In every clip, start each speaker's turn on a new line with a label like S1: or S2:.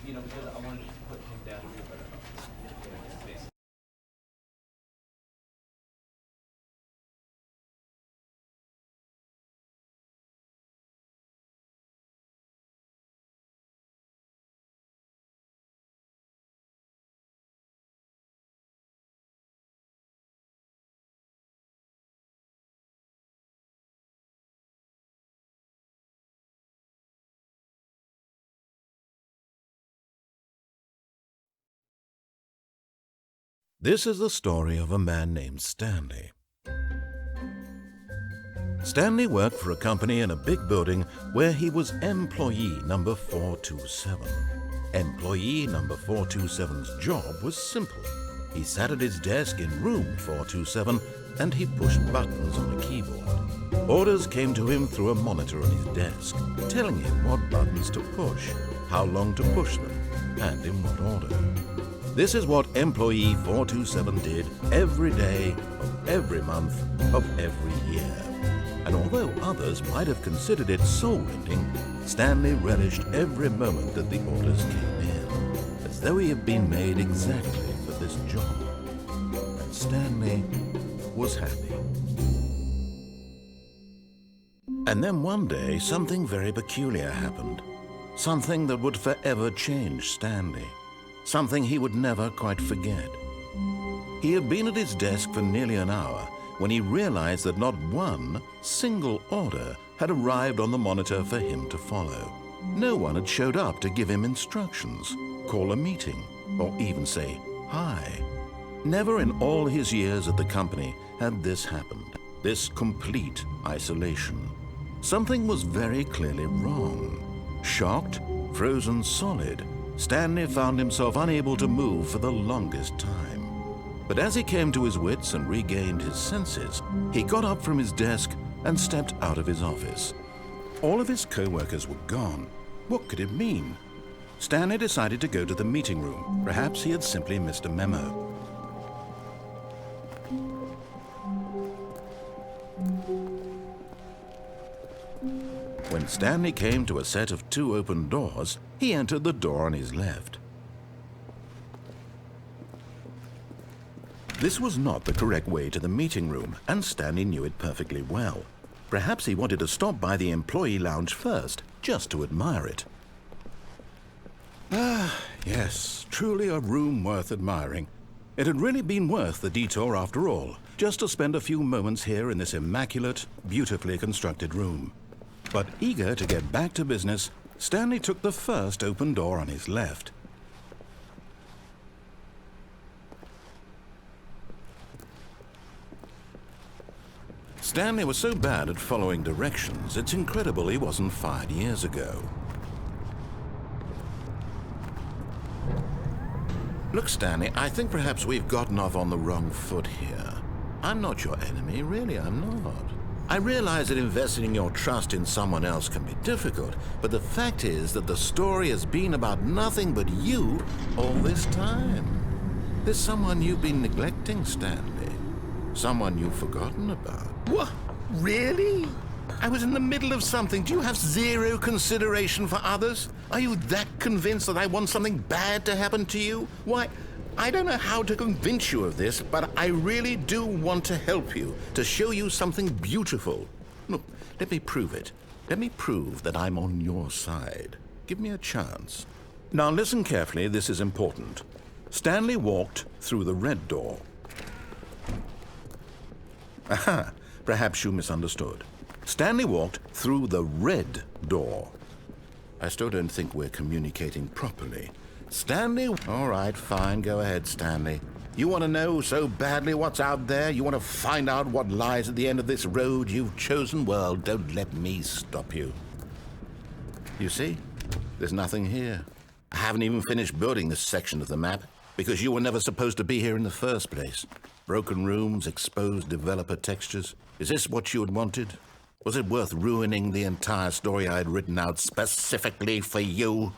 S1: because I wanted to put him down a little bit.
S2: This is the story of a man named Stanley. Stanley worked for a company in a big building where he was employee number 427. Employee number 427's job was simple. He sat at his desk in room 427 and he pushed buttons on a keyboard. Orders came to him through a monitor on his desk, telling him what buttons to push, how long to push them, and in what order. This is what employee 427 did every day of every month of every year. And although others might have considered it soul-rending, Stanley relished every moment that the orders came in, as though he had been made exactly for this job. And Stanley was happy. And then one day, something very peculiar happened. Something that would forever change Stanley. Something he would never quite forget. He had been at his desk for nearly an hour when he realized that not one single order had arrived on the monitor for him to follow. No one had showed up to give him instructions, call a meeting, or even say hi. Never in all his years at the company had this happened, this complete isolation. Something was very clearly wrong. Shocked, frozen solid, Stanley found himself unable to move for the longest time. But as he came to his wits and regained his senses, he got up from his desk and stepped out of his office. All of his co-workers were gone. What could it mean? Stanley decided to go to the meeting room. Perhaps he had simply missed a memo. When Stanley came to a set of 2 open doors, he entered the door on his left. This was not the correct way to the meeting room, and Stanley knew it perfectly well. Perhaps he wanted to stop by the employee lounge first, just to admire it. Ah, yes, truly a room worth admiring. It had really been worth the detour after all, just to spend a few moments here in this immaculate, beautifully constructed room. But eager to get back to business, Stanley took the first open door on his left. Stanley was so bad at following directions, it's incredible he wasn't fired years ago. Look, Stanley, I think perhaps we've gotten off on the wrong foot here. I'm not your enemy, really, I'm not. I realize that investing your trust in someone else can be difficult, but the fact is that the story has been about nothing but you all this time. There's someone you've been neglecting, Stanley. Someone you've forgotten about.
S3: What? Really? I was in the middle of something. Do you have zero consideration for others? Are you that convinced that I want something bad to happen to you? Why, I don't know how to convince you of this, but I really do want to help you, to show you something beautiful. Look, let me prove it. Let me prove that I'm on your side. Give me a chance. Now listen carefully, this is important. Stanley walked through the red door. Aha, perhaps you misunderstood. Stanley walked through the red door. I still don't think we're communicating properly. Stanley? All right, fine, go ahead, Stanley. You want to know so badly what's out there? You want to find out what lies at the end of this road you've chosen? Well, don't let me stop you. You see? There's nothing here. I haven't even finished building this section of the map because you were never supposed to be here in the first place. Broken rooms, exposed developer textures. Is this what you had wanted? Was it worth ruining the entire story I had written out specifically for you?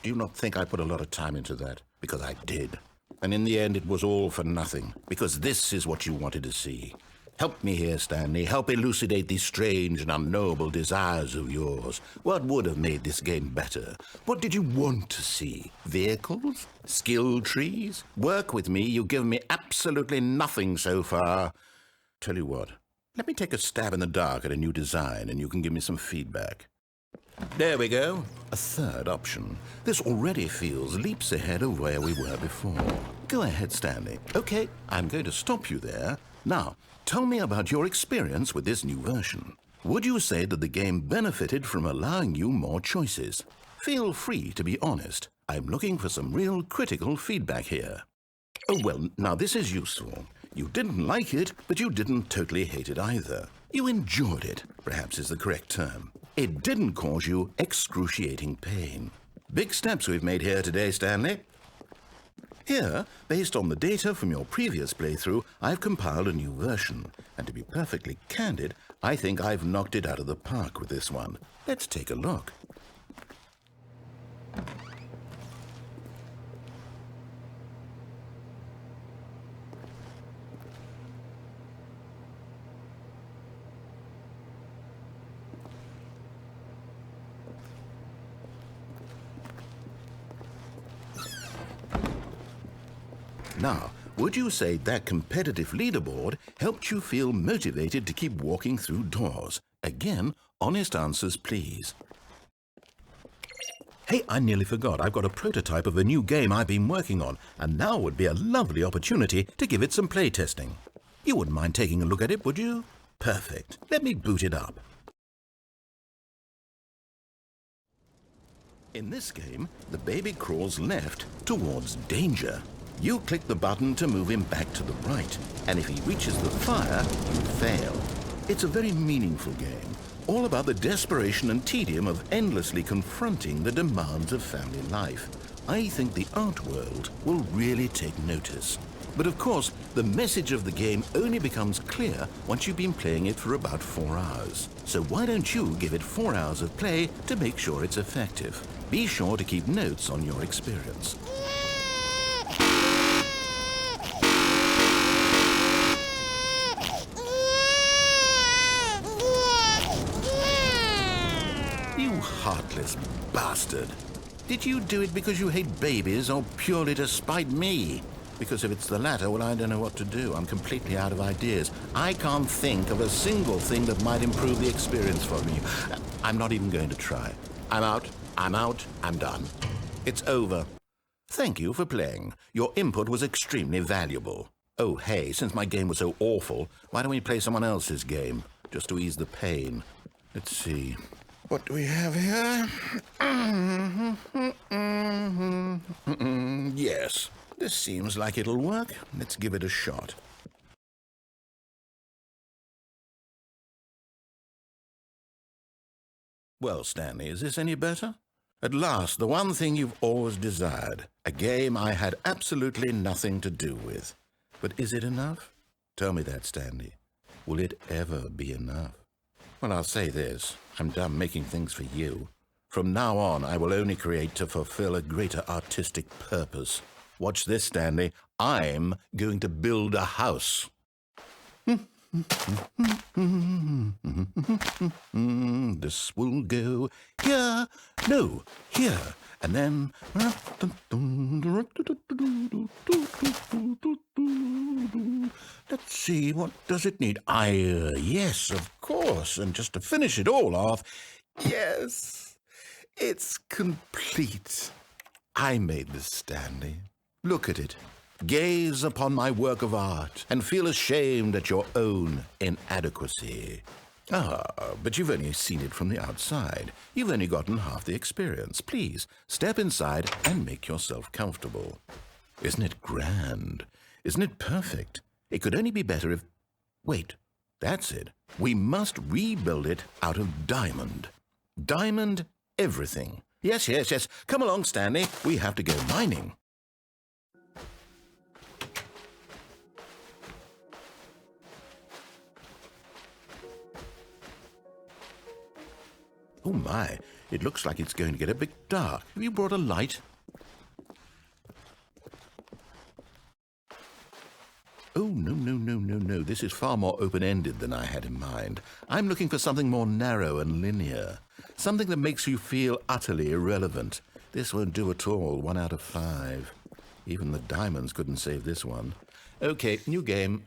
S3: Do you not think I put a lot of time into that? Because I did. And in the end, it was all for nothing. Because this is what you wanted to see. Help me here, Stanley. Help elucidate these strange and unknowable desires of yours. What would have made this game better? What did you want to see? Vehicles? Skill trees? Work with me. You've given me absolutely nothing so far. Tell you what, let me take a stab in the dark at a new design and you can give me some feedback. There we go. A third option. This already feels leaps ahead of where we were before. Go ahead, Stanley. Okay, I'm going to stop you there. Now, tell me about your experience with this new version. Would you say that the game benefited from allowing you more choices? Feel free to be honest. I'm looking for some real critical feedback here. Oh, well, now this is useful. You didn't like it, but you didn't totally hate it either. You enjoyed it, perhaps is the correct term. It didn't cause you excruciating pain. Big steps we've made here today, Stanley. Here, based on the data from your previous playthrough, I've compiled a new version. And to be perfectly candid, I think I've knocked it out of the park with this one. Let's take a look. Now, would you say that competitive leaderboard helped you feel motivated to keep walking through doors? Again, honest answers, please. Hey, I nearly forgot. I've got a prototype of a new game I've been working on, and now would be a lovely opportunity to give it some playtesting. You wouldn't mind taking a look at it, would you? Perfect. Let me boot it up. In this game, the baby crawls left towards danger. You click the button to move him back to the right, and if he reaches the fire, you fail. It's a very meaningful game, all about the desperation and tedium of endlessly confronting the demands of family life. I think the art world will really take notice. But of course, the message of the game only becomes clear once you've been playing it for about 4 hours. So why don't you give it 4 hours of play to make sure it's effective? Be sure to keep notes on your experience. You heartless bastard. Did you do it because you hate babies or purely to spite me? Because if it's the latter, well, I don't know what to do. I'm completely out of ideas. I can't think of a single thing that might improve the experience for me. I'm not even going to try. I'm out, I'm done. It's over. Thank you for playing. Your input was extremely valuable. Oh, hey, since my game was so awful, why don't we play someone else's game, just to ease the pain? Let's see. What do we have here? Yes, this seems like it'll work. Let's give it a shot. Well, Stanley, is this any better? At last, the one thing you've always desired. A game I had absolutely nothing to do with. But is it enough? Tell me that, Stanley. Will it ever be enough? Well, I'll say this. I'm done making things for you. From now on, I will only create to fulfill a greater artistic purpose. Watch this, Stanley. I'm going to build a house. This will go here, no, here, and then... Let's see, what does it need? Yes, of course, and just to finish it all off, yes, it's complete. I made this, Stanley. Look at it. Gaze upon my work of art and feel ashamed at your own inadequacy. Ah, but you've only seen it from the outside. You've only gotten half the experience. Please, step inside and make yourself comfortable. Isn't it grand? Isn't it perfect? It could only be better if... Wait, that's it. We must rebuild it out of diamond. Diamond everything. Yes. Come along, Stanley. We have to go mining. Oh my, it looks like it's going to get a bit dark. Have you brought a light? Oh, no, no, no, no, no. This is far more open-ended than I had in mind. I'm looking for something more narrow and linear. Something that makes you feel utterly irrelevant. This won't do at all. 1 out of 5. Even the diamonds couldn't save this one. Okay, new game.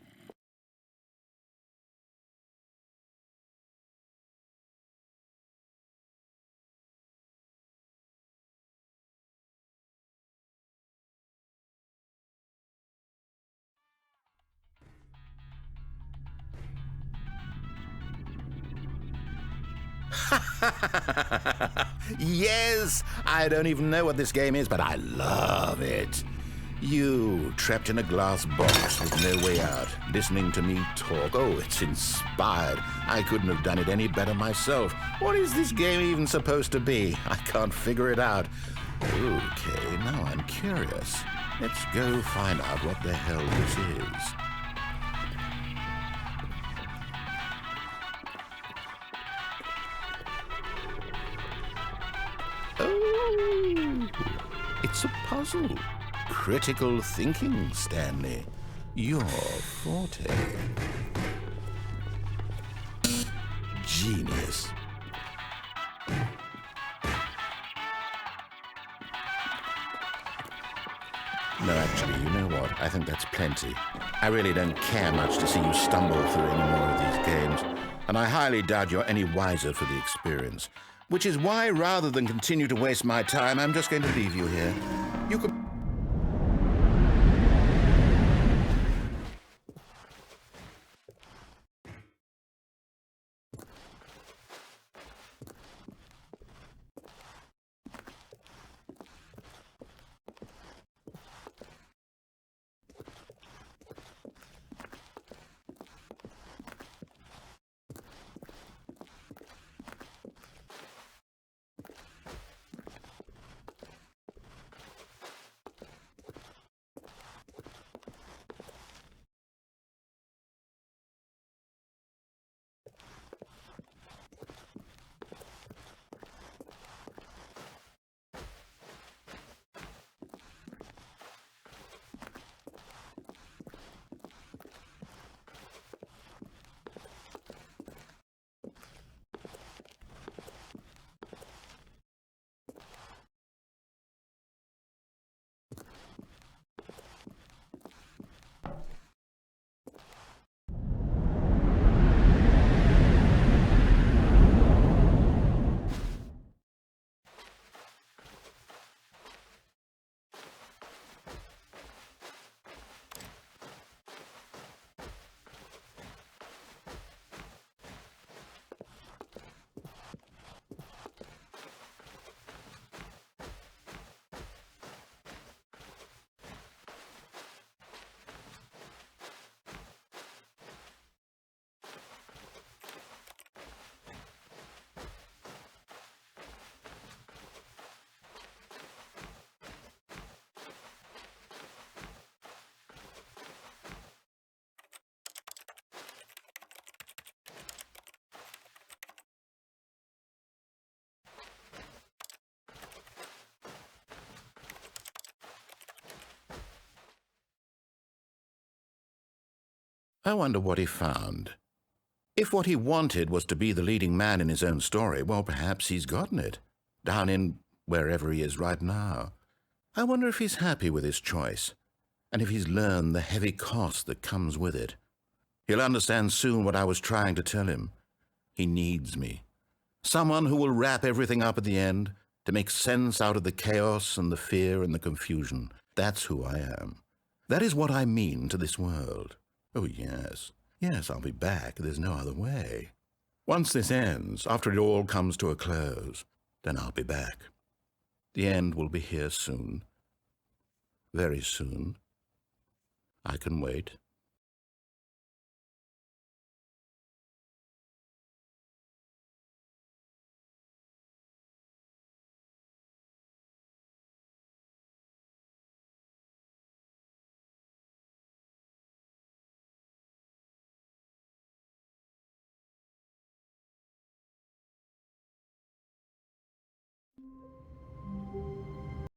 S3: Yes! I don't even know what this game is, but I love it. You, trapped in a glass box with no way out, listening to me talk. Oh, it's inspired. I couldn't have done it any better myself. What is this game even supposed to be? I can't figure it out. Okay, now I'm curious. Let's go find out what the hell this is. Oh, it's a puzzle. Critical thinking, Stanley. Your forte. Genius. No, actually, you know what? I think that's plenty. I really don't care much to see you stumble through any more of these games, and I highly doubt you're any wiser for the experience. Which is why, rather than continue to waste my time, I'm just going to leave you here. You could... I wonder what he found. If what he wanted was to be the leading man in his own story, well, perhaps he's gotten it, down in wherever he is right now. I wonder if he's happy with his choice, and if he's learned the heavy cost that comes with it. He'll understand soon what I was trying to tell him. He needs me. Someone who will wrap everything up at the end, to make sense out of the chaos and the fear and the confusion. That's who I am. That is what I mean to this world. Oh, yes. Yes, I'll be back. There's no other way. Once this ends, after it all comes to a close, then I'll be back. The end will be here soon. Very soon. I can wait.